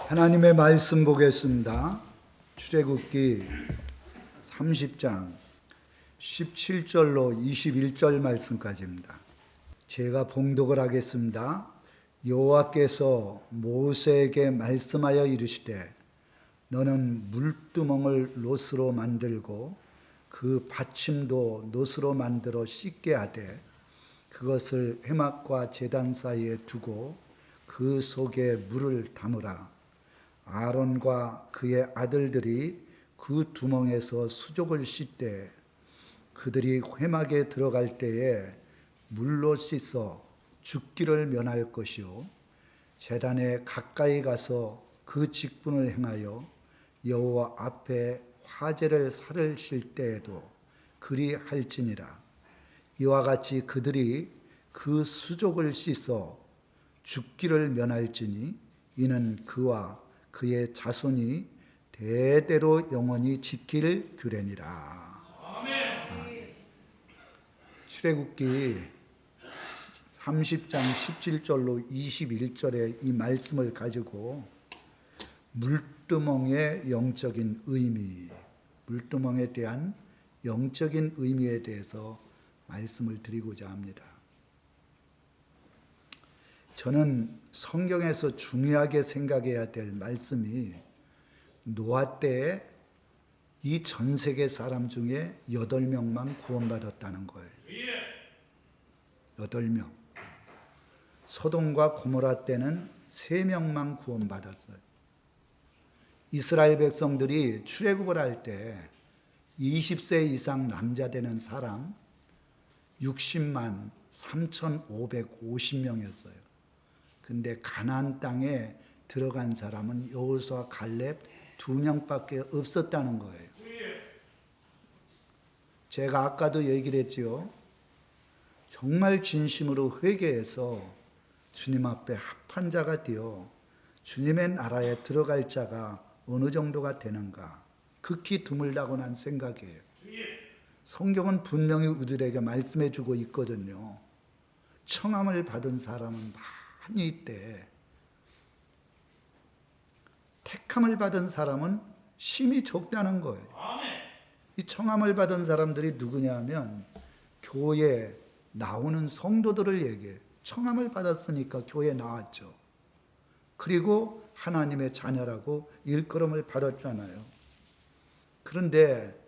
하나님의 말씀 보겠습니다. 출애굽기 30장 17절로 21절 말씀까지입니다. 제가 봉독을 하겠습니다. 여호와께서 모세에게 말씀하여 이르시되 너는 물두멍을 놋으로 만들고 그 받침도 놋으로 만들어 씻게 하되 그것을 회막과 제단 사이에 두고 그 속에 물을 담으라. 아론과 그의 아들들이 그 두멍에서 수족을 씻되 그들이 회막에 들어갈 때에 물로 씻어 죽기를 면할 것이요 제단에 가까이 가서 그 직분을 행하여 여호와 앞에 화제를 살을 실 때에도 그리 할지니라. 이와 같이 그들이 그 수족을 씻어 죽기를 면할지니 이는 그와 그의 자손이 대대로 영원히 지킬 규례니라. 아멘. 출애굽기 30장 17절로 21절의 이 말씀을 가지고 물두멍의 영적인 의미, 물두멍에 대한 영적인 의미에 대해서 말씀을 드리고자 합니다. 저는 성경에서 중요하게 생각해야 될 말씀이 노아 때에 이 전 세계 사람 중에 8명만 구원받았다는 거예요. 8명. 소돔과 고모라 때는 3명만 구원받았어요. 이스라엘 백성들이 출애굽을 할 때 20세 이상 남자 되는 사람 60만 3,550명이었어요. 근데 가나안 땅에 들어간 사람은 여호수아 갈렙 2명밖에 없었다는 거예요. 제가 아까도 얘기를 했지요. 정말 진심으로 회개해서 주님 앞에 합한 자가 되어 주님의 나라에 들어갈 자가 어느 정도가 되는가 극히 드물다고 난 생각해요. 성경은 분명히 우리들에게 말씀해 주고 있거든요. 청함을 받은 사람은 많이 있대. 택함을 받은 사람은 심히 적다는 거예요. 이 청함을 받은 사람들이 누구냐 하면 교회에 나오는 성도들을 얘기해요. 청함을 받았으니까 교회에 나왔죠. 그리고 하나님의 자녀라고 일컬음을 받았잖아요. 그런데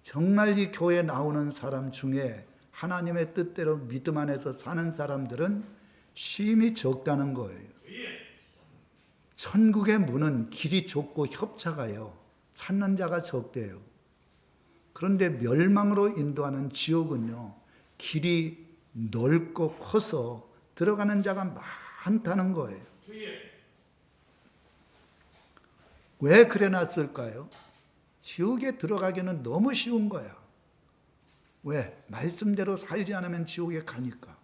정말 이 교회에 나오는 사람 중에 하나님의 뜻대로 믿음 안에서 사는 사람들은 심히 적다는 거예요. 천국의 문은 길이 좁고 협착하여 찾는 자가 적대요. 그런데 멸망으로 인도하는 지옥은요, 길이 넓고 커서 들어가는 자가 많다는 거예요. 왜 그래 놨을까요? 지옥에 들어가기는 너무 쉬운 거야. 왜? 말씀대로 살지 않으면 지옥에 가니까.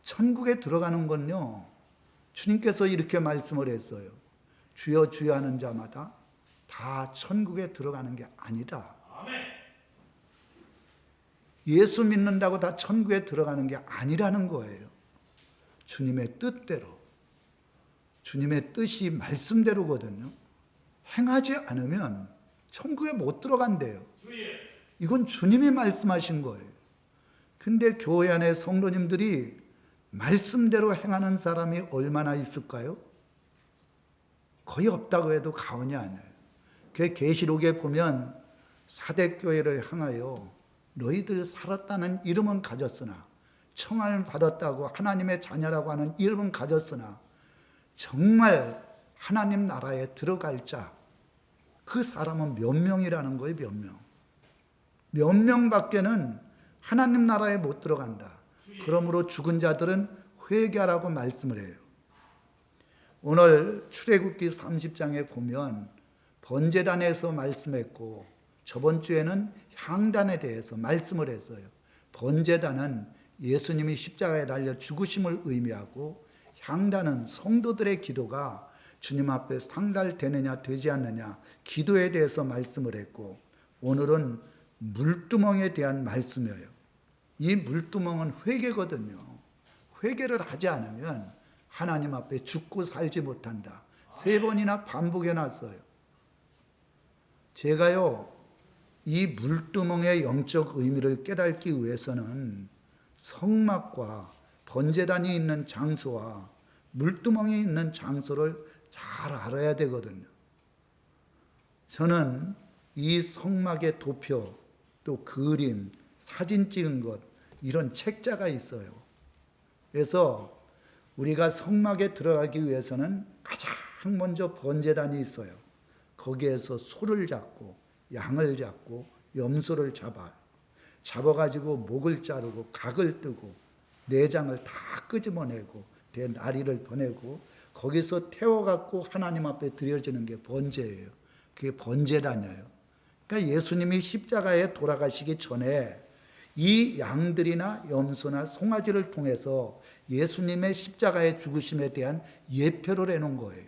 천국에 들어가는 건요, 주님께서 이렇게 말씀을 했어요. 주여 주여 하는 자마다 다 천국에 들어가는 게 아니다. 예수 믿는다고 다 천국에 들어가는 게 아니라는 거예요. 주님의 뜻대로, 주님의 뜻이 말씀대로거든요. 행하지 않으면 천국에 못 들어간대요. 이건 주님이 말씀하신 거예요. 근데 교회 안에 성도님들이 말씀대로 행하는 사람이 얼마나 있을까요? 거의 없다고 해도 과언이 아니에요. 그 계시록에 보면 사대교회를 향하여 너희들 살았다는 이름은 가졌으나 청함을 받았다고 하나님의 자녀라고 하는 이름은 가졌으나 정말 하나님 나라에 들어갈 자, 그 사람은 몇 명이라는 거예요. 몇 명. 몇 명밖에는 하나님 나라에 못 들어간다. 그러므로 죽은 자들은 회개하라고 말씀을 해요. 오늘 출애굽기 30장에 보면 번제단에서 말씀했고 저번 주에는 향단에 대해서 말씀을 했어요. 번제단은 예수님이 십자가에 달려 죽으심을 의미하고 향단은 성도들의 기도가 주님 앞에 상달되느냐 되지 않느냐 기도에 대해서 말씀을 했고 오늘은 물두멍에 대한 말씀이에요. 이 물두멍은 회개거든요. 회개를 하지 않으면 하나님 앞에 죽고 살지 못한다. 3번이나 반복해 놨어요. 제가요, 이 물두멍의 영적 의미를 깨닫기 위해서는 성막과 번제단이 있는 장소와 물두멍이 있는 장소를 잘 알아야 되거든요. 저는 이 성막의 도표, 또 그림, 사진 찍은 것, 이런 책자가 있어요. 그래서 우리가 성막에 들어가기 위해서는 가장 먼저 번제단이 있어요. 거기에서 소를 잡고 양을 잡고 염소를 잡아가지고 목을 자르고 각을 뜨고 내장을 다 끄집어내고 나리를 보내고 거기서 태워갖고 하나님 앞에 드려지는 게 번제예요. 그게 번제단이에요. 그러니까 예수님이 십자가에 돌아가시기 전에 이 양들이나 염소나 송아지를 통해서 예수님의 십자가의 죽으심에 대한 예표를 해놓은 거예요.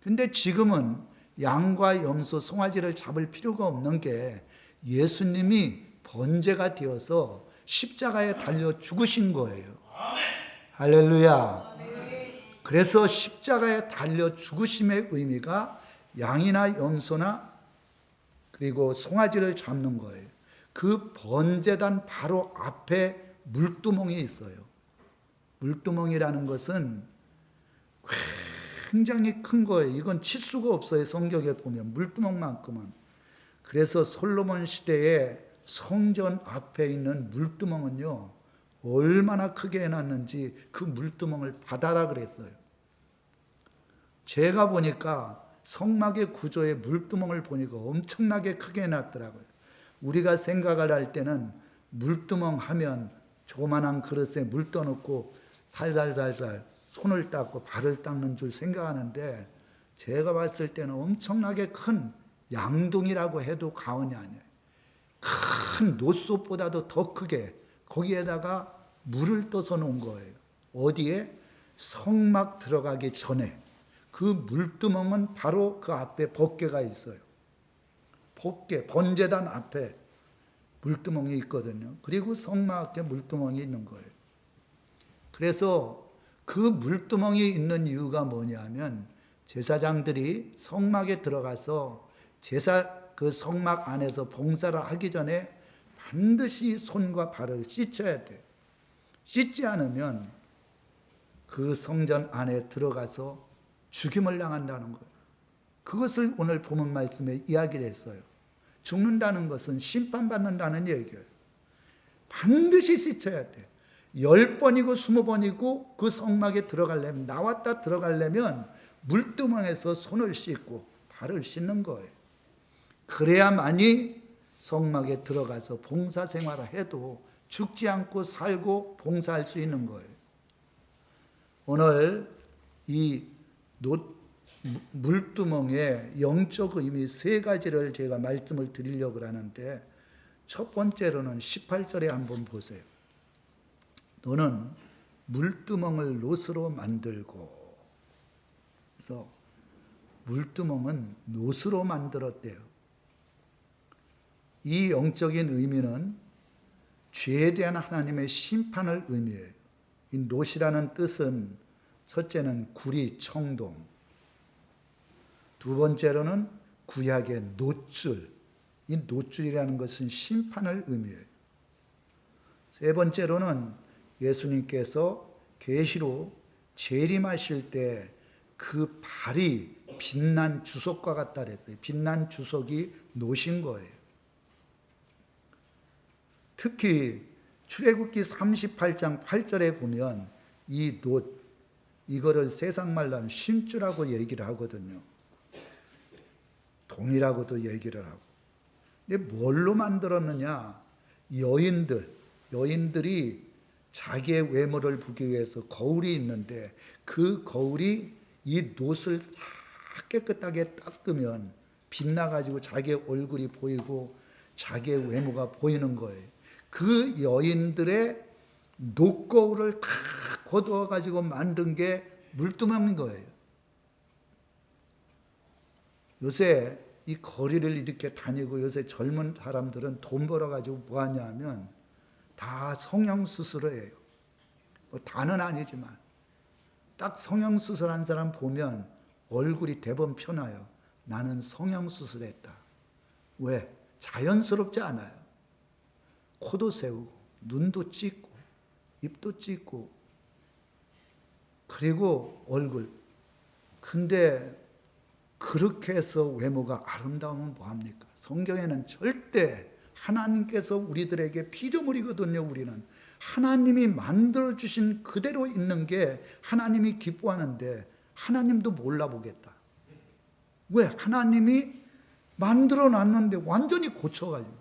근데 지금은 양과 염소, 송아지를 잡을 필요가 없는 게 예수님이 번제가 되어서 십자가에 달려 죽으신 거예요. 할렐루야. 그래서 십자가에 달려 죽으심의 의미가 양이나 염소나 그리고 송아지를 잡는 거예요. 그 번제단 바로 앞에 물두멍이 있어요. 물두멍이라는 것은 굉장히 큰 거예요. 이건 칠 수가 없어요. 성경에 보면 물두멍만큼은. 그래서 솔로몬 시대에 성전 앞에 있는 물두멍은요, 얼마나 크게 해놨는지 그 물두멍을 받아라 그랬어요. 제가 보니까 성막의 구조의 물두멍을 보니까 엄청나게 크게 해놨더라고요. 우리가 생각을 할 때는 물두멍 하면 조그만한 그릇에 물 떠놓고 살살살살 손을 닦고 발을 닦는 줄 생각하는데 제가 봤을 때는 엄청나게 큰 양동이라고 해도 과언이 아니에요. 큰 노솥보다도 더 크게 거기에다가 물을 떠서 놓은 거예요. 어디에? 성막 들어가기 전에. 그 물두멍은 바로 그 앞에 법궤가 있어요. 법궤, 번제단 앞에 물두멍이 있거든요. 그리고 성막 앞에 물두멍이 있는 거예요. 그래서 그 물두멍이 있는 이유가 뭐냐면 제사장들이 성막에 들어가서 그 성막 안에서 봉사를 하기 전에 반드시 손과 발을 씻어야 돼요. 씻지 않으면 그 성전 안에 들어가서 죽임을 당한다는 거예요. 그것을 오늘 본문 말씀에 이야기를 했어요. 죽는다는 것은 심판받는다는 얘기예요. 반드시 씻어야 돼. 10번이고 20번이고 그 성막에 들어가려면, 나왔다 들어가려면 물두멍에서 손을 씻고 발을 씻는 거예요. 그래야만이 성막에 들어가서 봉사생활을 해도 죽지 않고 살고 봉사할 수 있는 거예요. 오늘 이 물두멍의 영적 의미 3가지를 제가 말씀을 드리려고 하는데, 첫 번째로는 18절에 한번 보세요. 너는 물두멍을 놋으로 만들고, 그래서 물두멍은 놋으로 만들었대요. 이 영적인 의미는 죄에 대한 하나님의 심판을 의미해요. 이 놋이라는 뜻은 첫째는 구리, 청동, 두 번째로는 구약의 놋줄, 이 놋줄이라는 것은 심판을 의미해요. 세 번째로는 예수님께서 계시로 재림하실 때 그 발이 빛난 주석과 같다 그랬어요. 빛난 주석이 놋인 거예요. 특히 출애굽기 38장 8절에 보면 이 놋, 이거를 세상말로 하면 심주라고 얘기를 하거든요. 동이라고도 얘기를 하고. 근데 뭘로 만들었느냐? 여인들이 자기의 외모를 보기 위해서 거울이 있는데 그 거울이 이 놋을 싹 깨끗하게 닦으면 빛나가지고 자기의 얼굴이 보이고 자기의 외모가 보이는 거예요. 그 여인들의 놋거울을 다 거두어가지고 만든 게 물두멍인 거예요. 요새 이 거리를 이렇게 다니고 요새 젊은 사람들은 돈 벌어가지고 뭐 하냐 하면 다 성형수술을 해요. 뭐 다는 아니지만 딱 성형수술한 사람 보면 얼굴이 대번 펴나요. 나는 성형수술했다. 왜? 자연스럽지 않아요. 코도 세우고 눈도 찢고 입도 찢고 그리고 얼굴. 근데 그렇게 해서 외모가 아름다우면 뭐합니까? 성경에는 절대 하나님께서 우리들에게 피조물이거든요. 우리는 하나님이 만들어주신 그대로 있는 게 하나님이 기뻐하는데 하나님도 몰라보겠다. 왜? 하나님이 만들어놨는데 완전히 고쳐가지고.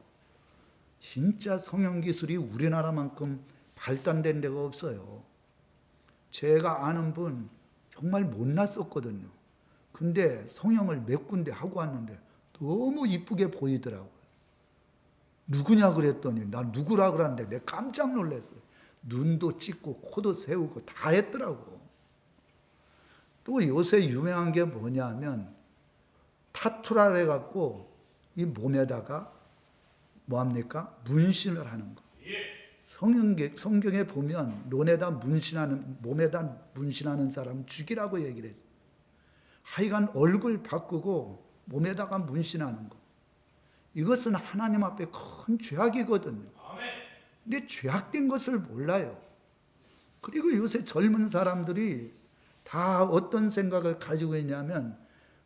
진짜 성형기술이 우리나라만큼 발달된 데가 없어요. 제가 아는 분 정말 못났었거든요. 근데 성형을 몇 군데 하고 왔는데 너무 이쁘게 보이더라고요. 누구냐 그랬더니 나 누구라 그러는데 내가 깜짝 놀랐어요. 눈도 찢고 코도 세우고 다 했더라고. 또 요새 유명한 게 뭐냐면 타투라 해갖고 이 몸에다가 뭐합니까? 문신을 하는 거. 성경에 보면 몸에다 문신하는 사람 죽이라고 얘기를 해요. 하여간 얼굴 바꾸고 몸에다가 문신하는 거. 이것은 하나님 앞에 큰 죄악이거든요. 근데 죄악된 것을 몰라요. 그리고 요새 젊은 사람들이 다 어떤 생각을 가지고 있냐면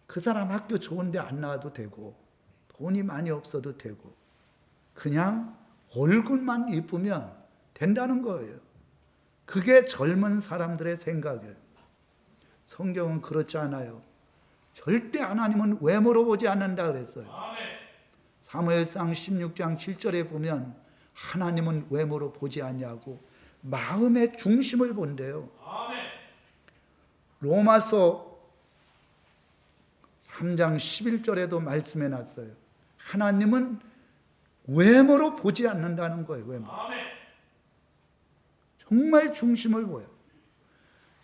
그 사람 학교 좋은데 안 나와도 되고 돈이 많이 없어도 되고 그냥 얼굴만 이쁘면 된다는 거예요. 그게 젊은 사람들의 생각이에요. 성경은 그렇지 않아요. 절대 하나님은 외모로 보지 않는다 그랬어요. 사무엘상 16장 7절에 보면 하나님은 외모로 보지 않냐고 마음의 중심을 본대요. 로마서 3장 11절에도 말씀해 놨어요. 하나님은 외모로 보지 않는다는 거예요. 외모. 정말 중심을 보여요.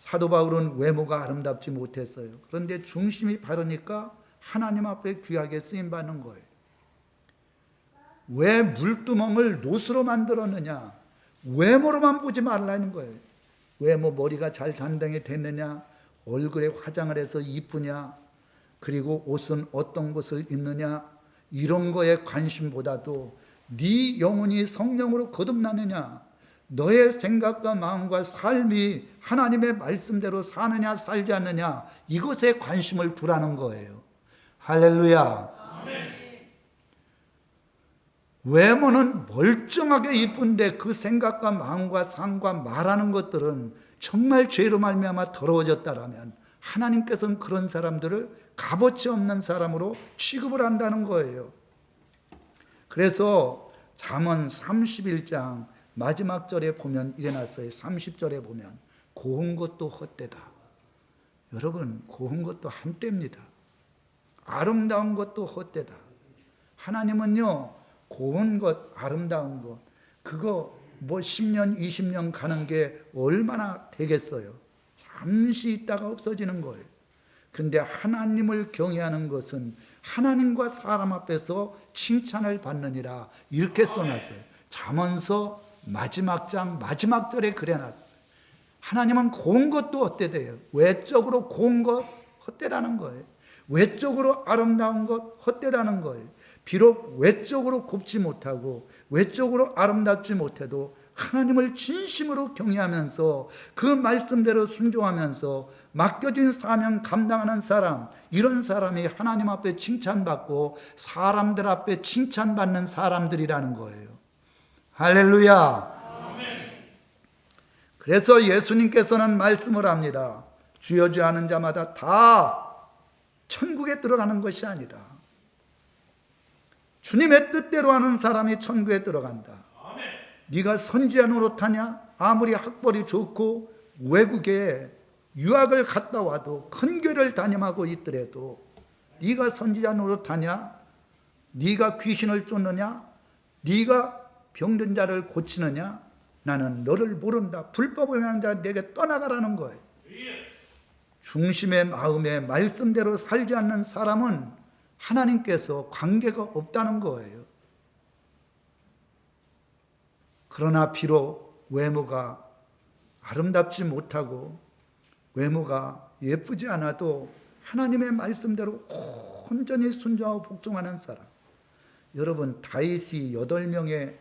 사도 바울은 외모가 아름답지 못했어요. 그런데 중심이 바르니까 하나님 앞에 귀하게 쓰임받는 거예요. 왜 물두멍을 노수로 만들었느냐? 외모로만 보지 말라는 거예요. 외모 머리가 잘 단단히 됐느냐? 얼굴에 화장을 해서 이쁘냐? 그리고 옷은 어떤 것을 입느냐? 이런 거에 관심보다도 네 영혼이 성령으로 거듭나느냐? 너의 생각과 마음과 삶이 하나님의 말씀대로 사느냐 살지 않느냐? 이것에 관심을 두라는 거예요. 할렐루야. 아멘. 외모는 멀쩡하게 이쁜데 그 생각과 마음과 삶과 말하는 것들은 정말 죄로 말미암아 더러워졌다라면 하나님께서는 그런 사람들을 값어치 없는 사람으로 취급을 한다는 거예요. 그래서 잠언 31장 마지막 절에 보면 이래 놨어요. 30절에 보면 고운 것도 헛되다. 여러분, 고운 것도 한때입니다. 아름다운 것도 헛되다. 하나님은요, 고운 것, 아름다운 것, 그거 뭐 10년, 20년 가는 게 얼마나 되겠어요? 잠시 있다가 없어지는 거예요. 근데 하나님을 경외하는 것은 하나님과 사람 앞에서 칭찬을 받느니라 이렇게 써놨어요. 잠언서 마지막 장 마지막 절에 그래놨어요. 하나님은 고운 것도 헛되대요. 외적으로 고운 것 헛되다는 거예요. 외적으로 아름다운 것 헛되다는 거예요. 비록 외적으로 곱지 못하고 외적으로 아름답지 못해도 하나님을 진심으로 경외하면서 그 말씀대로 순종하면서 맡겨진 사명 감당하는 사람, 이런 사람이 하나님 앞에 칭찬받고 사람들 앞에 칭찬받는 사람들이라는 거예요. 할렐루야. 그래서 예수님께서는 말씀을 합니다. 주여 주여 하는 자마다 다 천국에 들어가는 것이 아니라 주님의 뜻대로 하는 사람이 천국에 들어간다. 네가 선지자 노릇하냐? 아무리 학벌이 좋고 외국에 유학을 갔다 와도 큰 교회를 담임하고 있더라도 네가 선지자 노릇하냐? 네가 귀신을 쫓느냐? 네가 병든 자를 고치느냐? 나는 너를 모른다. 불법을 행하는 자 내게 떠나가라는 거예요. 중심의 마음에 말씀대로 살지 않는 사람은 하나님께서 관계가 없다는 거예요. 그러나 비록 외모가 아름답지 못하고 외모가 예쁘지 않아도 하나님의 말씀대로 온전히 순종하고 복종하는 사람. 여러분, 다윗이 8명의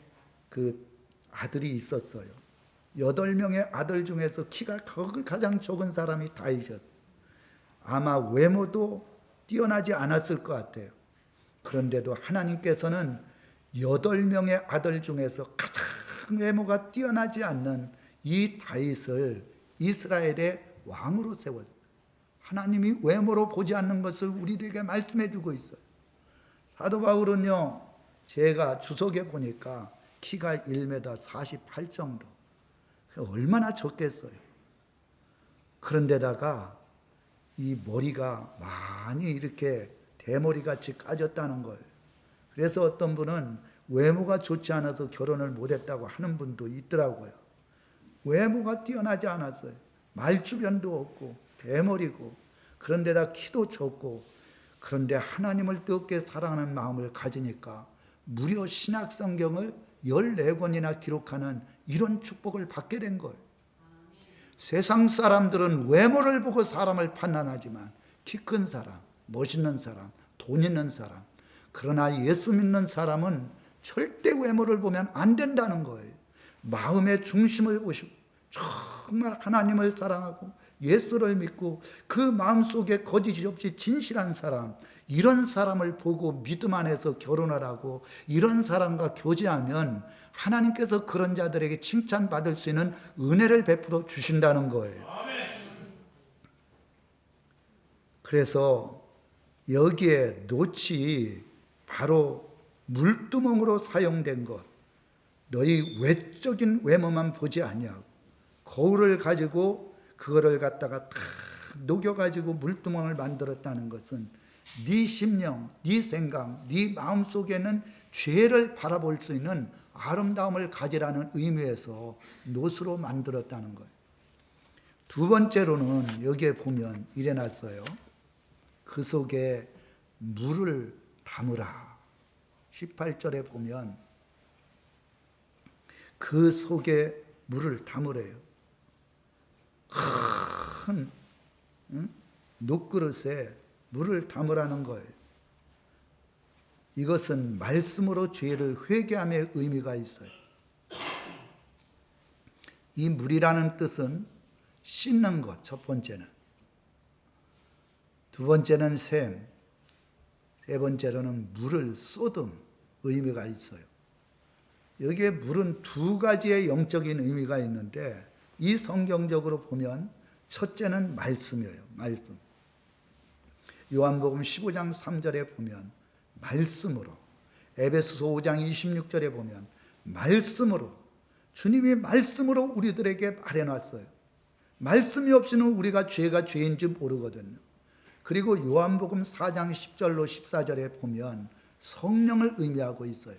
그 아들이 있었어요. 8명의 아들 중에서 키가 가장 적은 사람이 다윗이었어요. 아마 외모도 뛰어나지 않았을 것 같아요. 그런데도 하나님께서는 8명의 아들 중에서 가장 외모가 뛰어나지 않는 이 다윗을 이스라엘의 왕으로 세웠어요. 하나님이 외모로 보지 않는 것을 우리에게 말씀해 주고 있어요. 사도 바울은요, 제가 주석에 보니까 키가 1m 48 정도. 얼마나 적겠어요. 그런데다가 이 머리가 많이 이렇게 대머리같이 까졌다는 거예요. 그래서 어떤 분은 외모가 좋지 않아서 결혼을 못했다고 하는 분도 있더라고요. 외모가 뛰어나지 않았어요. 말주변도 없고 대머리고, 그런데다 키도 적고, 그런데 하나님을 뜨겁게 사랑하는 마음을 가지니까 무려 신약 성경을 14권이나 기록하는 이런 축복을 받게 된 거예요. 세상 사람들은 외모를 보고 사람을 판단하지만 키 큰 사람, 멋있는 사람, 돈 있는 사람, 그러나 예수 믿는 사람은 절대 외모를 보면 안 된다는 거예요. 마음의 중심을 보시고 정말 하나님을 사랑하고 예수를 믿고 그 마음속에 거짓이 없이 진실한 사람, 이런 사람을 보고 믿음 안에서 결혼을 하고 이런 사람과 교제하면 하나님께서 그런 자들에게 칭찬받을 수 있는 은혜를 베풀어 주신다는 거예요. 그래서 여기에 놋이 바로 물두멍으로 사용된 것, 너희 외적인 외모만 보지 아니하고 거울을 가지고 그거를 갖다가 다 녹여가지고 물두멍을 만들었다는 것은 네 심령, 네 생각, 네 마음속에는 죄를 바라볼 수 있는 아름다움을 가지라는 의미에서 놋으로 만들었다는 거예요. 두 번째로는 여기에 보면 이래 놨어요. 그 속에 물을 담으라. 18절에 보면 그 속에 물을 담으래요. 큰 놋그릇에 물을 담으라는 거예요. 이것은 말씀으로 죄를 회개함의 의미가 있어요. 이 물이라는 뜻은 씻는 것, 첫 번째는. 두 번째는 샘, 세 번째로는 물을 쏟음 의미가 있어요. 여기에 물은 두 가지의 영적인 의미가 있는데 이 성경적으로 보면 첫째는 말씀이에요. 말씀. 요한복음 15장 3절에 보면 말씀으로, 에베소서 5장 26절에 보면 말씀으로, 주님이 말씀으로 우리들에게 말해놨어요. 말씀이 없이는 우리가 죄가 죄인지 모르거든요. 그리고 요한복음 4장 10절로 14절에 보면 성령을 의미하고 있어요.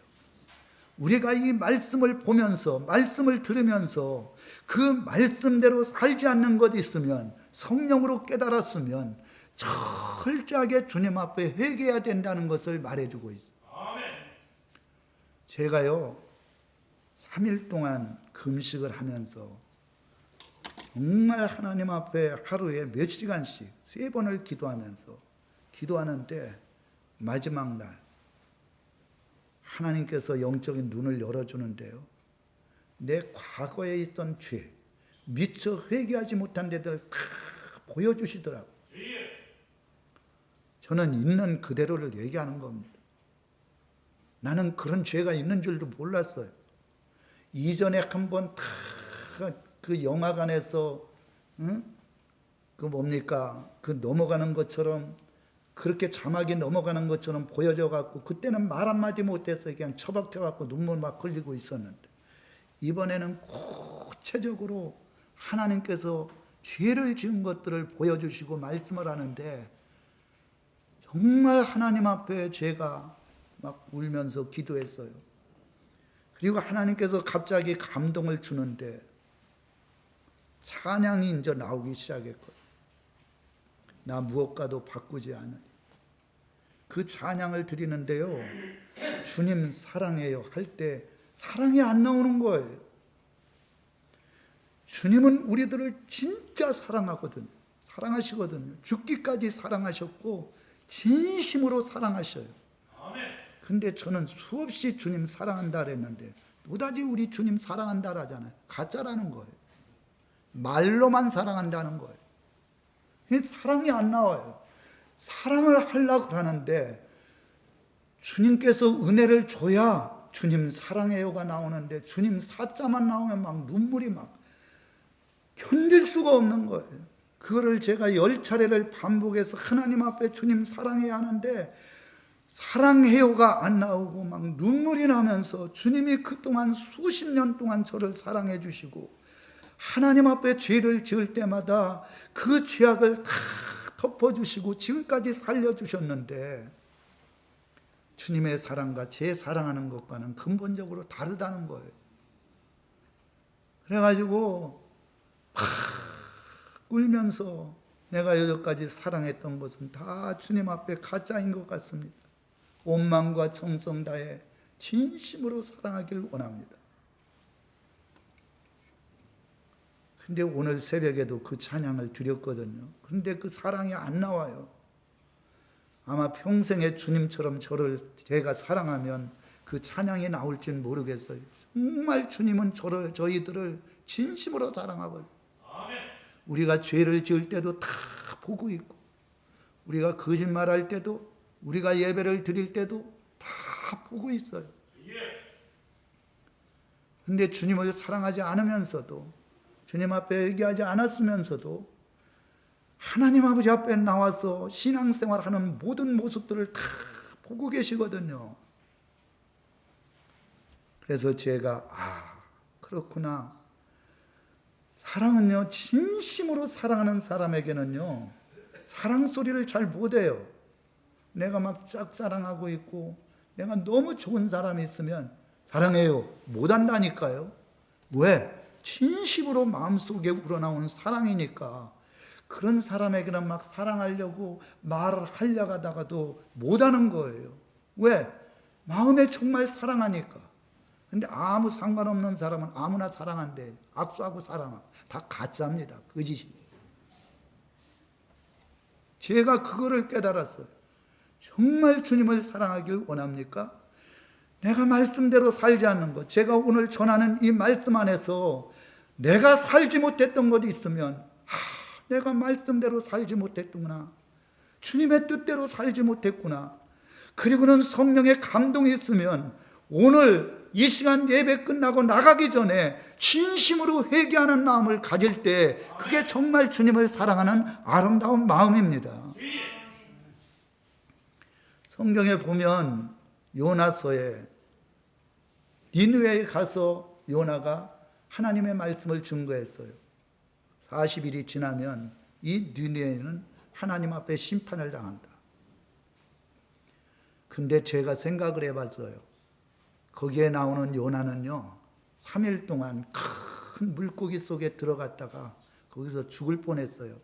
우리가 이 말씀을 보면서, 말씀을 들으면서 그 말씀대로 살지 않는 것이 있으면, 성령으로 깨달았으면 철저하게 주님 앞에 회개해야 된다는 것을 말해주고 있어요. 제가요 3일 동안 금식을 하면서 정말 하나님 앞에 하루에 몇 시간씩 3번을 기도하는데 마지막 날 하나님께서 영적인 눈을 열어주는데요, 내 과거에 있던 죄, 미처 회개하지 못한 데들 다 보여주시더라고요. 저는 있는 그대로를 얘기하는 겁니다. 나는 그런 죄가 있는 줄도 몰랐어요. 이전에 한번 다 그 영화관에서 그 뭡니까? 그 넘어가는 것처럼, 그렇게 자막이 넘어가는 것처럼 보여져갖고 그때는 말 한마디 못했어요. 그냥 처박혀갖고 눈물 막 흘리고 있었는데 이번에는 구체적으로 하나님께서 죄를 지은 것들을 보여주시고 말씀을 하는데 정말 하나님 앞에 제가 막 울면서 기도했어요. 그리고 하나님께서 갑자기 감동을 주는데 찬양이 이제 나오기 시작했거든요. 나 무엇과도 바꾸지 않으니. 그 찬양을 드리는데요, 주님 사랑해요 할 때 사랑이 안 나오는 거예요. 주님은 우리들을 진짜 사랑하거든요. 사랑하시거든요. 죽기까지 사랑하셨고 진심으로 사랑하셔요. 근데 저는 수없이 주님 사랑한다 그랬는데 또다시 우리 주님 사랑한다 하잖아요. 가짜라는 거예요. 말로만 사랑한다는 거예요. 사랑이 안 나와요. 사랑을 하려고 하는데 주님께서 은혜를 줘야 주님 사랑해요가 나오는데 주님 사자만 나오면 막 눈물이 막 견딜 수가 없는 거예요. 그거를 제가 10차례를 반복해서 하나님 앞에 주님 사랑해야 하는데 사랑해요가 안 나오고 막 눈물이 나면서 주님이 그동안 수십 년 동안 저를 사랑해 주시고 하나님 앞에 죄를 지을 때마다 그 죄악을 다 덮어주시고 지금까지 살려주셨는데 주님의 사랑과 제 사랑하는 것과는 근본적으로 다르다는 거예요. 그래가지고 막 울면서 내가 여기까지 사랑했던 것은 다 주님 앞에 가짜인 것 같습니다. 온 마음과 정성 다해 진심으로 사랑하길 원합니다. 근데 오늘 새벽에도 그 찬양을 드렸거든요. 그런데 그 사랑이 안 나와요. 아마 평생에 주님처럼 제가 사랑하면 그 찬양이 나올지는 모르겠어요. 정말 주님은 저희들을 진심으로 사랑하거든요. 우리가 죄를 지을 때도 다 보고 있고, 우리가 거짓말할 때도, 우리가 예배를 드릴 때도 다 보고 있어요. 근데 주님을 사랑하지 않으면서도, 주님 앞에 얘기하지 않았으면서도 하나님 아버지 앞에 나와서 신앙생활하는 모든 모습들을 다 보고 계시거든요. 그래서 제가 그렇구나. 사랑은요, 진심으로 사랑하는 사람에게는요, 사랑 소리를 잘 못해요. 내가 막 짝사랑하고 있고 내가 너무 좋은 사람이 있으면 사랑해요 못한다니까요. 왜? 진심으로 마음속에 우러나오는 사랑이니까. 그런 사람에게는 막 사랑하려고 말을 하려고 하다가도 못하는 거예요. 왜? 마음에 정말 사랑하니까. 근데 아무 상관없는 사람은 아무나 사랑한대. 악수하고 사랑하고 다 가짜입니다. 거짓입니다. 제가 그거를 깨달았어요. 정말 주님을 사랑하길 원합니까? 내가 말씀대로 살지 않는 것, 제가 오늘 전하는 이 말씀 안에서 내가 살지 못했던 것이 있으면 내가 말씀대로 살지 못했구나. 주님의 뜻대로 살지 못했구나. 그리고는 성령의 감동이 있으면 오늘 이 시간 예배 끝나고 나가기 전에 진심으로 회개하는 마음을 가질 때 그게 정말 주님을 사랑하는 아름다운 마음입니다. 성경에 보면 요나서에 니느웨에 가서 요나가 하나님의 말씀을 증거했어요. 40일이 지나면 이 니느웨는 하나님 앞에 심판을 당한다. 근데 제가 생각을 해봤어요. 거기에 나오는 요나는요, 3일 동안 큰 물고기 속에 들어갔다가 거기서 죽을 뻔했어요.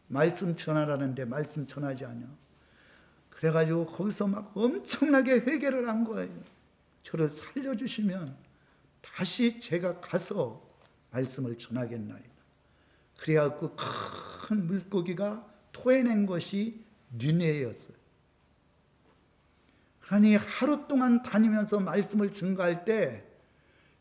말씀 전하라는데 말씀 전하지 않냐. 그래가지고 거기서 막 엄청나게 회개를 한 거예요. 저를 살려주시면 다시 제가 가서 말씀을 전하겠나이다. 그래갖고 큰 물고기가 토해낸 것이 니느웨였어요. 그러니 하루 동안 다니면서 말씀을 증거할 때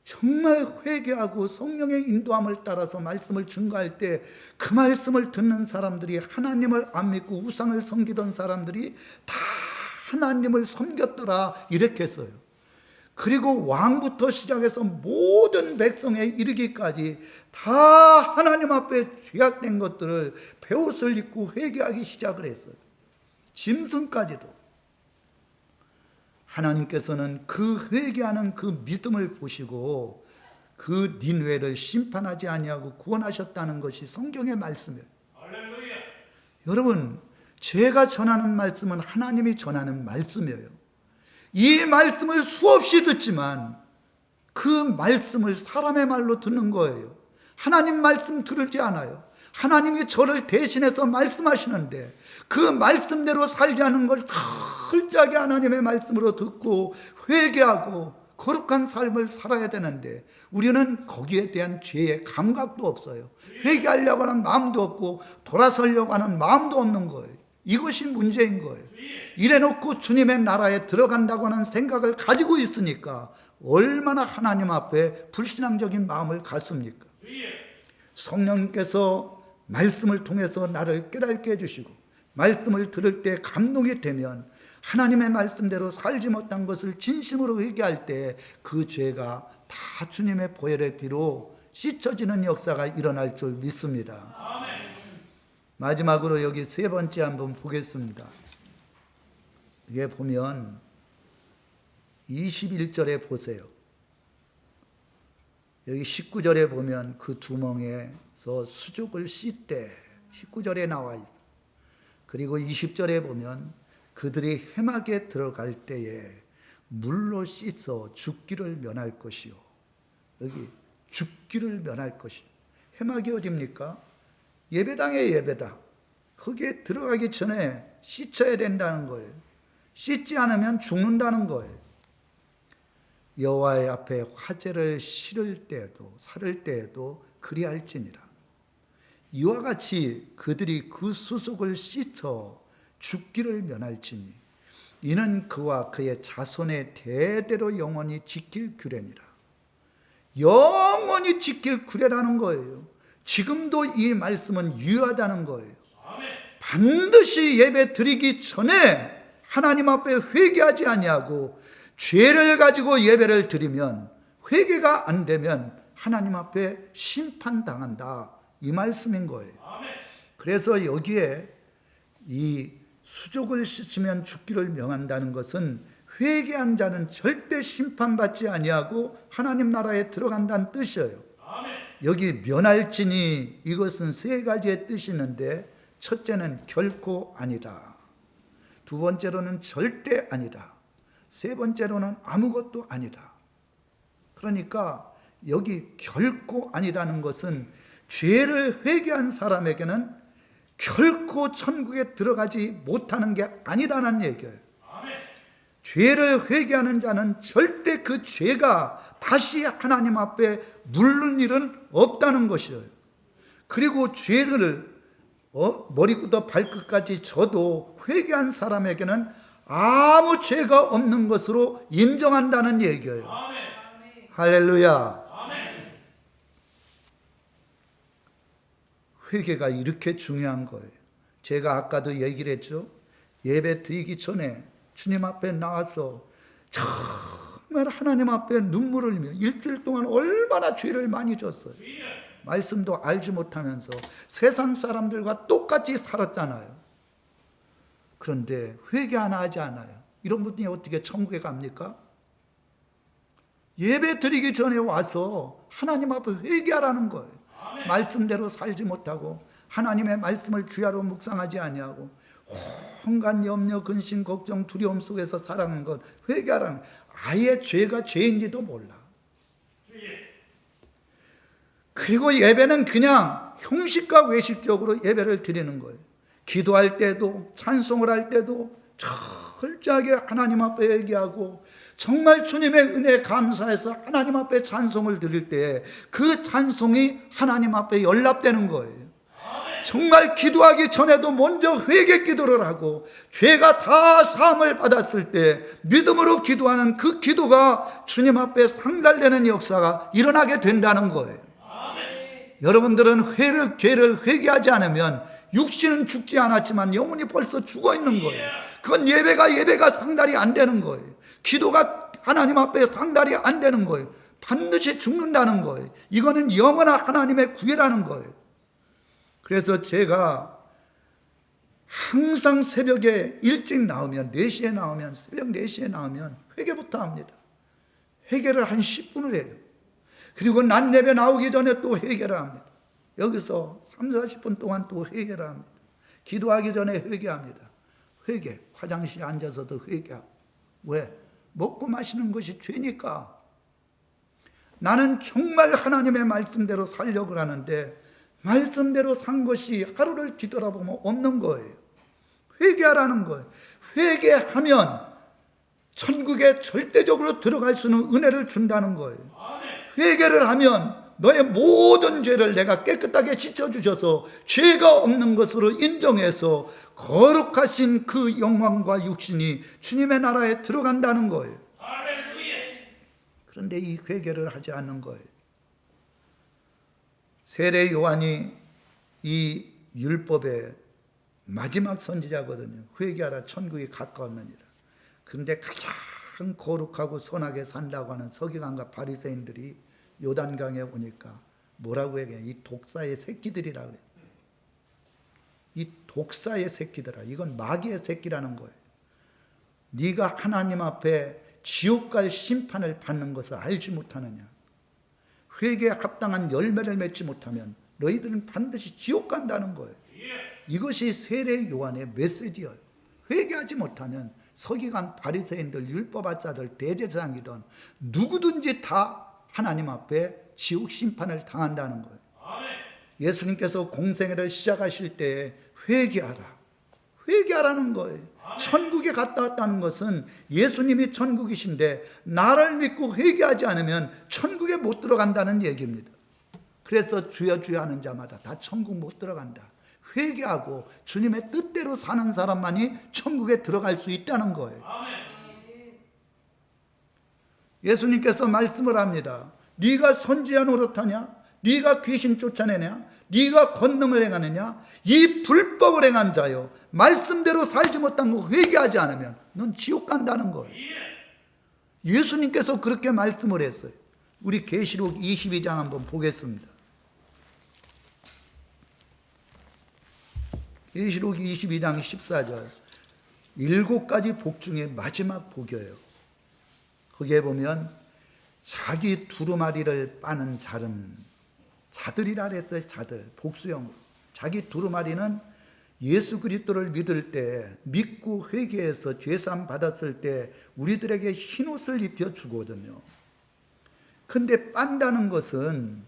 정말 회개하고 성령의 인도함을 따라서 말씀을 증거할 때 그 말씀을 듣는 사람들이 하나님을 안 믿고 우상을 섬기던 사람들이 다 하나님을 섬겼더라 이렇게 했어요. 그리고 왕부터 시작해서 모든 백성에 이르기까지 다 하나님 앞에 죄악된 것들을 베옷을 입고 회개하기 시작을 했어요. 짐승까지도. 하나님께서는 그 회개하는 그 믿음을 보시고 그 니느웨를 심판하지 아니하고 구원하셨다는 것이 성경의 말씀이에요. 할렐루야. 여러분, 제가 전하는 말씀은 하나님이 전하는 말씀이에요. 이 말씀을 수없이 듣지만 그 말씀을 사람의 말로 듣는 거예요. 하나님 말씀 들으지 않아요. 하나님이 저를 대신해서 말씀하시는데 그 말씀대로 살지 않는 걸 철저하게 하나님의 말씀으로 듣고 회개하고 거룩한 삶을 살아야 되는데 우리는 거기에 대한 죄의 감각도 없어요. 회개하려고 하는 마음도 없고 돌아서려고 하는 마음도 없는 거예요. 이것이 문제인 거예요. 이래놓고 주님의 나라에 들어간다고 하는 생각을 가지고 있으니까 얼마나 하나님 앞에 불신앙적인 마음을 갖습니까? 성령께서 말씀을 통해서 나를 깨닫게 해주시고 말씀을 들을 때 감동이 되면 하나님의 말씀대로 살지 못한 것을 진심으로 회개할 때 그 죄가 다 주님의 보혈의 피로 씻어지는 역사가 일어날 줄 믿습니다. 마지막으로 여기 세 번째 한번 보겠습니다. 이게 보면 21절에 보세요. 여기 19절에 보면 그 두멍에서 수족을 씻되 19절에 나와 있어요. 그리고 20절에 보면 그들이 회막에 들어갈 때에 물로 씻어 죽기를 면할 것이요. 여기 죽기를 면할 것이요. 회막이 어디입니까? 예배당의 예배당. 거기에 들어가기 전에 씻어야 된다는 거예요. 씻지 않으면 죽는다는 거예요. 여호와의 앞에 화제를 실을 때에도 살을 때에도 그리할지니라. 이와 같이 그들이 그 수속을 씻어 죽기를 면할지니 이는 그와 그의 자손의 대대로 영원히 지킬 규례니라. 영원히 지킬 규례라는 거예요. 지금도 이 말씀은 유효하다는 거예요. 반드시 예배 드리기 전에 하나님 앞에 회개하지 아니하고 죄를 가지고 예배를 드리면 회개가 안 되면 하나님 앞에 심판당한다. 이 말씀인 거예요. 그래서 여기에 이 수족을 씻으면 죽기를 명한다는 것은 회개한 자는 절대 심판받지 아니하고 하나님 나라에 들어간다는 뜻이에요. 여기 면할지니 이것은 세 가지의 뜻이 있는데 첫째는 결코 아니다. 두 번째로는 절대 아니다. 세 번째로는 아무것도 아니다. 그러니까 여기 결코 아니라는 것은 죄를 회개한 사람에게는 결코 천국에 들어가지 못하는 게 아니다라는 얘기예요. 죄를 회개하는 자는 절대 그 죄가 다시 하나님 앞에 물는 일은 없다는 것이에요. 그리고 죄를 머리부터 발끝까지 져도 회개한 사람에게는 아무 죄가 없는 것으로 인정한다는 얘기예요. 할렐루야. 회개가 이렇게 중요한 거예요. 제가 아까도 얘기를 했죠. 예배 드리기 전에 주님 앞에 나와서 정말 하나님 앞에 눈물을 흘리며 일주일 동안 얼마나 죄를 많이 졌어요. 말씀도 알지 못하면서 세상 사람들과 똑같이 살았잖아요. 그런데 회개 하나 하지 않아요. 이런 분이 어떻게 천국에 갑니까? 예배 드리기 전에 와서 하나님 앞에 회개하라는 거예요. 말씀대로 살지 못하고 하나님의 말씀을 주야로 묵상하지 아니하고 온갖 염려, 근심, 걱정, 두려움 속에서 살아가는 것 회개하라는 거예요. 아예 죄가 죄인지도 몰라. 그리고 예배는 그냥 형식과 외식적으로 예배를 드리는 거예요. 기도할 때도 찬송을 할 때도 철저하게 하나님 앞에 얘기하고 정말 주님의 은혜에 감사해서 하나님 앞에 찬송을 드릴 때 그 찬송이 하나님 앞에 연락되는 거예요. 정말 기도하기 전에도 먼저 회개 기도를 하고 죄가 다 사함을 받았을 때 믿음으로 기도하는 그 기도가 주님 앞에 상달되는 역사가 일어나게 된다는 거예요. 여러분들은 죄를 회개하지 않으면 육신은 죽지 않았지만 영혼이 벌써 죽어 있는 거예요. 그건 예배가 상달이 안 되는 거예요. 기도가 하나님 앞에 상달이 안 되는 거예요. 반드시 죽는다는 거예요. 이거는 영원한 하나님의 구애라는 거예요. 그래서 제가 항상 새벽에 일찍 나오면 4시에 나오면 새벽 4시에 나오면 회개부터 합니다. 회개를 한 10분을 해요. 그리고 낮 예배 나오기 전에 또 회개를 합니다. 여기서 30-40분 동안 또 회개를 합니다. 기도하기 전에 회개합니다. 회개, 화장실에 앉아서도 회개하고. 왜? 먹고 마시는 것이 죄니까. 나는 정말 하나님의 말씀대로 살려고 하는데 말씀대로 산 것이 하루를 뒤돌아보면 없는 거예요. 회개하라는 거예요. 회개하면 천국에 절대적으로 들어갈 수 있는 은혜를 준다는 거예요. 회개를 하면 너의 모든 죄를 내가 깨끗하게 씻어주셔서 죄가 없는 것으로 인정해서 거룩하신 그 영광과 육신이 주님의 나라에 들어간다는 거예요. 그런데 이 회개를 하지 않는 거예요. 세례 요한이 이 율법의 마지막 선지자거든요. 회개하라 천국이 가까웠느니라. 그런데 가장 거룩하고 선하게 산다고 하는 서기관과 바리새인들이 요단강에 오니까 뭐라고 얘기해요? 이 독사의 새끼들이라 그래요. 이 독사의 새끼들아, 이건 마귀의 새끼라는 거예요. 네가 하나님 앞에 지옥 갈 심판을 받는 것을 알지 못하느냐? 회개에 합당한 열매를 맺지 못하면 너희들은 반드시 지옥 간다는 거예요. 이것이 세례 요한의 메시지예요. 회개하지 못하면 서기관, 바리새인들, 율법학자들, 대제사장이든 누구든지 다 하나님 앞에 지옥 심판을 당한다는 거예요. 예수님께서 공생애를 시작하실 때 회개하라는 거예요. 천국에 갔다 왔다는 것은 예수님이 천국이신데 나를 믿고 회개하지 않으면 천국에 못 들어간다는 얘기입니다. 그래서 주여 주여 하는 자마다 다 천국 못 들어간다. 회개하고 주님의 뜻대로 사는 사람만이 천국에 들어갈 수 있다는 거예요. 예수님께서 말씀을 합니다. 네가 선지자 노릇하냐? 네가 귀신 쫓아내냐? 네가 권능을 행하느냐? 이 불법을 행한 자여, 말씀대로 살지 못한 거 회개하지 않으면 넌 지옥 간다는 거예요. 예수님께서 그렇게 말씀을 했어요. 우리 계시록 22장 한번 보겠습니다. 계시록 22장 14절 7가지 복 중에 마지막 복이에요. 거기에 보면 자기 두루마리를 빠는 자들이라 그랬어요. 자들, 복수형으로. 자기 두루마리는 예수 그리스도를 믿을 때, 믿고 회개해서 죄사함 받았을 때 우리들에게 흰옷을 입혀 주거든요. 근데 빤다는 것은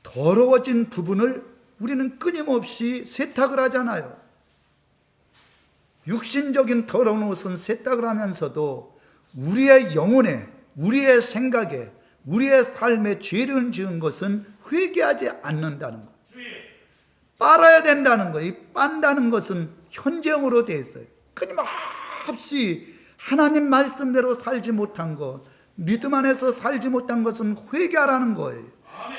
더러워진 부분을 우리는 끊임없이 세탁을 하잖아요. 육신적인 더러운 옷은 세탁을 하면서도 우리의 영혼에, 우리의 생각에, 우리의 삶에 죄를 지은 것은 회개하지 않는다는 거예요. 빨아야 된다는 거예요. 이 빤다는 것은 현재형으로 되어 있어요. 끊임없이 하나님 말씀대로 살지 못한 것, 믿음 안에서 살지 못한 것은 회개하라는 거예요.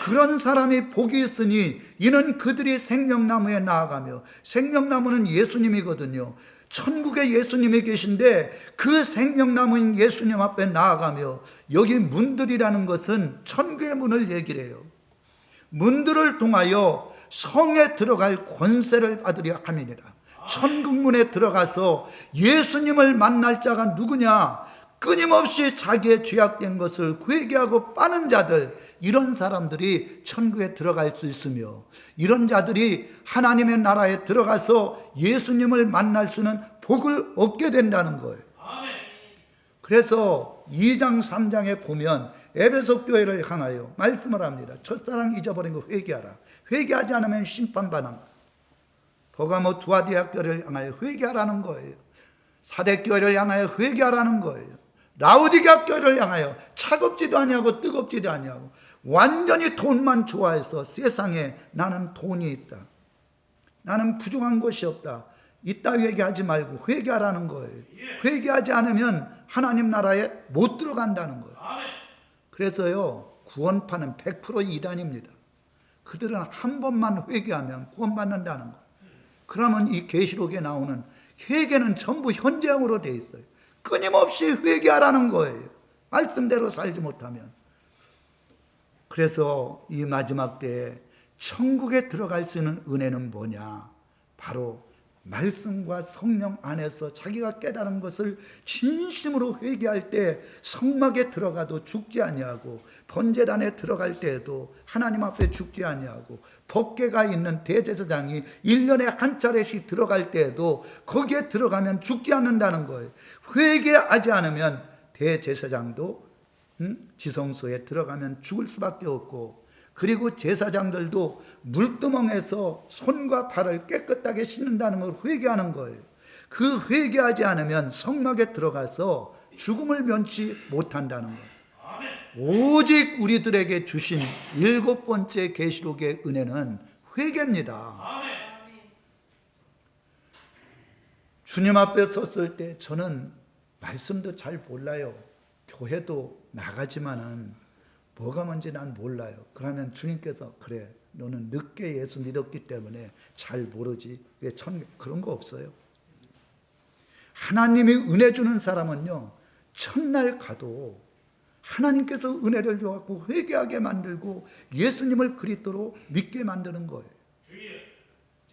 그런 사람이 복이 있으니 이는 그들이 생명나무에 나아가며, 생명나무는 예수님이거든요. 천국에 예수님이 계신데 그 생명나무인 예수님 앞에 나아가며, 여기 문들이라는 것은 천국의 문을 얘기를 해요. 문들을 통하여 성에 들어갈 권세를 받으려 함이니라. 천국문에 들어가서 예수님을 만날 자가 누구냐? 끊임없이 자기의 죄악된 것을 회개하고 빠는 자들, 이런 사람들이 천국에 들어갈 수 있으며, 이런 자들이 하나님의 나라에 들어가서 예수님을 만날 수 있는 복을 얻게 된다는 거예요. 그래서 2장 3장에 보면 에베소 교회를 향하여 말씀을 합니다. 첫사랑 잊어버린 거 회개하라. 회개하지 않으면 심판받는다. 버가모 두아디아 교회를 향하여 회개하라는 거예요. 사대 교회를 향하여 회개하라는 거예요. 라우디게아 교회를 향하여 차갑지도 아니하고 뜨겁지도 아니하고 완전히 돈만 좋아해서 세상에 나는 돈이 있다, 나는 부족한 것이 없다, 이따 얘기하지 말고 회개하라는 거예요. 회개하지 않으면 하나님 나라에 못 들어간다는 거예요. 그래서요, 구원파는 100% 이단입니다. 그들은 한 번만 회개하면 구원받는다는 거예요. 그러면 이 계시록에 나오는 회개는 전부 현재형으로 되어 있어요. 끊임없이 회개하라는 거예요. 말씀대로 살지 못하면. 그래서 이 마지막 때에 천국에 들어갈 수 있는 은혜는 뭐냐? 바로 말씀과 성령 안에서 자기가 깨달은 것을 진심으로 회개할 때 성막에 들어가도 죽지 아니하고, 번제단에 들어갈 때에도 하나님 앞에 죽지 아니하고, 법궤가 있는 대제사장이 1년에 한 차례씩 들어갈 때에도 거기에 들어가면 죽지 않는다는 거예요. 회개하지 않으면 대제사장도 지성소에 들어가면 죽을 수밖에 없고, 그리고 제사장들도 물두멍에서 손과 발을 깨끗하게 씻는다는 걸 회개하는 거예요. 그 회개하지 않으면 성막에 들어가서 죽음을 면치 못한다는 거예요. 오직 우리들에게 주신 7번째 계시록의 은혜는 회개입니다. 주님 앞에 섰을 때 저는 말씀도 잘 몰라요. 교회도 나가지만은 뭐가 뭔지 난 몰라요. 그러면 주님께서 그래 너는 늦게 예수 믿었기 때문에 잘 모르지. 왜 그런 거 없어요. 하나님이 은혜 주는 사람은요 첫날 가도 하나님께서 은혜를 줘갖고 회개하게 만들고 예수님을 그리스도로 믿게 만드는 거예요.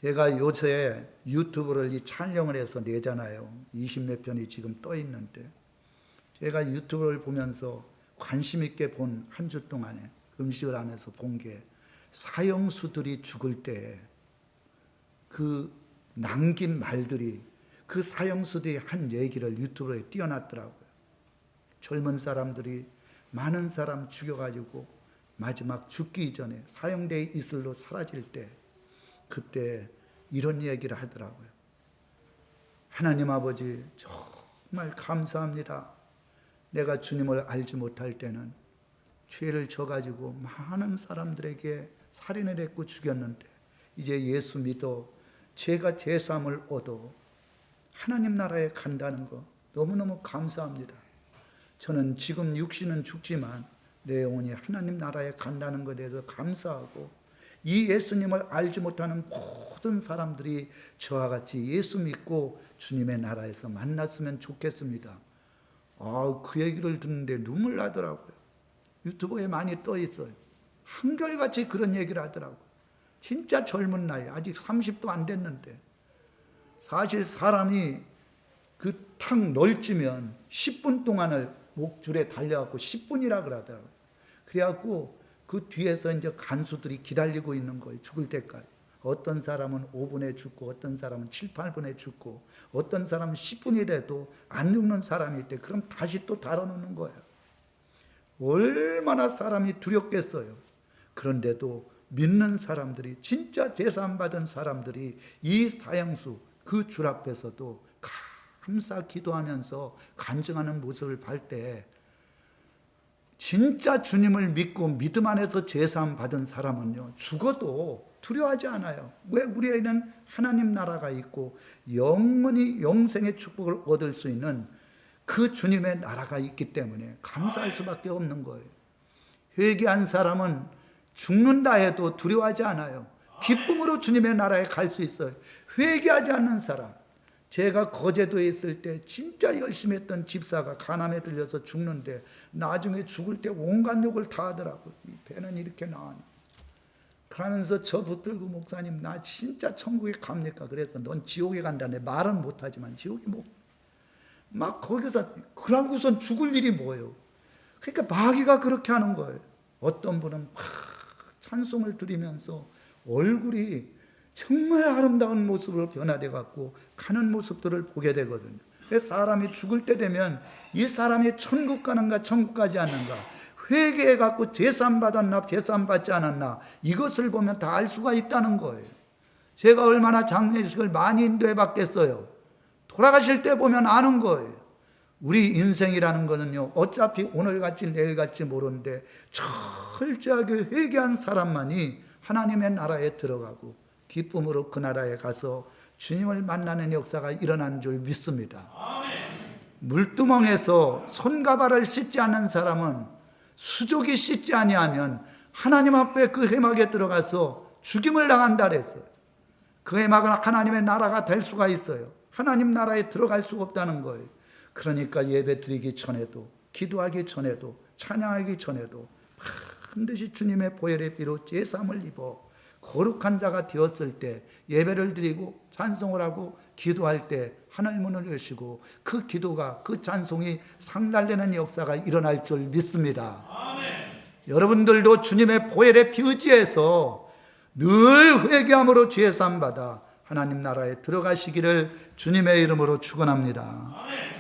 제가 요새 유튜브를 촬영을 해서 내잖아요. 20몇 편이 지금 떠 있는데 제가 유튜브를 보면서 관심 있게 본 한 주 동안에 음식을 하면서 본 게 사형수들이 죽을 때 그 남긴 말들이 그 사형수들이 한 얘기를 유튜브에 띄워놨더라고요. 젊은 사람들이 많은 사람 죽여가지고 마지막 죽기 전에 사형대의 이슬로 사라질 때 그때 이런 얘기를 하더라고요. 하나님 아버지 정말 감사합니다. 내가 주님을 알지 못할 때는 죄를 져가지고 많은 사람들에게 살인을 했고 죽였는데 이제 예수 믿어 제가 제사함을 얻어 하나님 나라에 간다는 거 너무너무 감사합니다. 저는 지금 육신은 죽지만 내 영혼이 하나님 나라에 간다는 것에 대해서 감사하고 이 예수님을 알지 못하는 모든 사람들이 저와 같이 예수 믿고 주님의 나라에서 만났으면 좋겠습니다. 그 얘기를 듣는데 눈물 나더라고요. 유튜브에 많이 떠 있어요. 한결같이 그런 얘기를 하더라고요. 진짜 젊은 나이, 아직 30도 안 됐는데 사실 사람이 그 탁 널찌면 10분 동안을 목줄에 달려갖고 10분이라 그러더라고요. 그래갖고 그 뒤에서 이제 간수들이 기다리고 있는 거예요. 죽을 때까지. 어떤 사람은 5분에 죽고 어떤 사람은 7, 8분에 죽고 어떤 사람은 10분이 돼도 안 죽는 사람이 있대. 그럼 다시 또 달아놓는 거예요. 얼마나 사람이 두렵겠어요. 그런데도 믿는 사람들이 진짜 제사함 받은 사람들이 이 사형수 그 줄 앞에서도 감사 기도하면서 간증하는 모습을 볼 때 진짜 주님을 믿고 믿음 안에서 제사함 받은 사람은요 죽어도 두려워하지 않아요. 왜? 우리에는 하나님 나라가 있고 영원히 영생의 축복을 얻을 수 있는 그 주님의 나라가 있기 때문에 감사할 수밖에 없는 거예요. 회개한 사람은 죽는다 해도 두려워하지 않아요. 기쁨으로 주님의 나라에 갈 수 있어요. 회개하지 않는 사람, 제가 거제도에 있을 때 진짜 열심히 했던 집사가 간암에 들려서 죽는데 나중에 죽을 때 온갖 욕을 다 하더라고요. 이 배는 이렇게 나왔나. 그러면서 저 붙들고 목사님 나 진짜 천국에 갑니까? 그래서 넌 지옥에 간다네. 말은 못하지만 지옥에 막 거기서 그러고선 죽을 일이 뭐예요? 그러니까 마귀가 그렇게 하는 거예요. 어떤 분은 막 찬송을 드리면서 얼굴이 정말 아름다운 모습으로 변화돼 갖고 가는 모습들을 보게 되거든요. 사람이 죽을 때 되면 이 사람이 천국 가는가 천국 가지 않는가 회개해 갖고 제사함 받았나 제사함 받지 않았나 이것을 보면 다 알 수가 있다는 거예요. 제가 얼마나 장례식을 많이 인도해 봤겠어요. 돌아가실 때 보면 아는 거예요. 우리 인생이라는 거는요 어차피 오늘 갈지 내일 갈지 모르는데 철저하게 회개한 사람만이 하나님의 나라에 들어가고 기쁨으로 그 나라에 가서 주님을 만나는 역사가 일어나는 줄 믿습니다. 물두멍에서 손가발을 씻지 않는 사람은 수족이 씻지 아니하면 하나님 앞에 그 회막에 들어가서 죽임을 당한다 그랬어요. 그 회막은 하나님의 나라가 될 수가 있어요. 하나님 나라에 들어갈 수가 없다는 거예요. 그러니까 예배 드리기 전에도 기도하기 전에도 찬양하기 전에도 반드시 주님의 보혈의 피로 제사함을 입어 거룩한 자가 되었을 때 예배를 드리고 찬송을 하고 기도할 때 하늘문을 여시고 그 기도가 그 찬송이 상달되는 역사가 일어날 줄 믿습니다. 아멘. 여러분들도 주님의 보혈의 피 의지해서 늘 회개함으로 죄 사함 받아 하나님 나라에 들어가시기를 주님의 이름으로 축원합니다. 아멘.